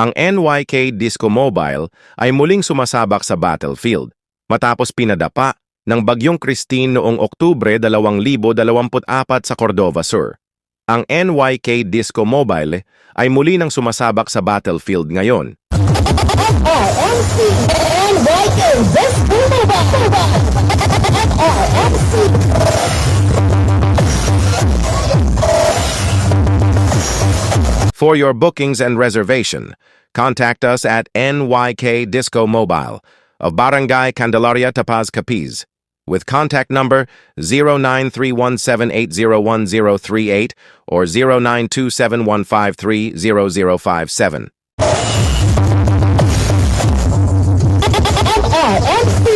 Ang NYK Disco Mobile ay muling sumasabak sa battlefield matapos pinadapa ng Bagyong Christine noong Oktubre 2024 sa Cordova Sur. Ang NYK Disco Mobile ay muli nang sumasabak sa battlefield ngayon. RMC NYK Disco Mobile. RMC. For your bookings and reservation, contact us at NYK Disco Mobile of Barangay Candelaria, Tapaz, Capiz, with contact number 0931780138 or 092715300057. RMC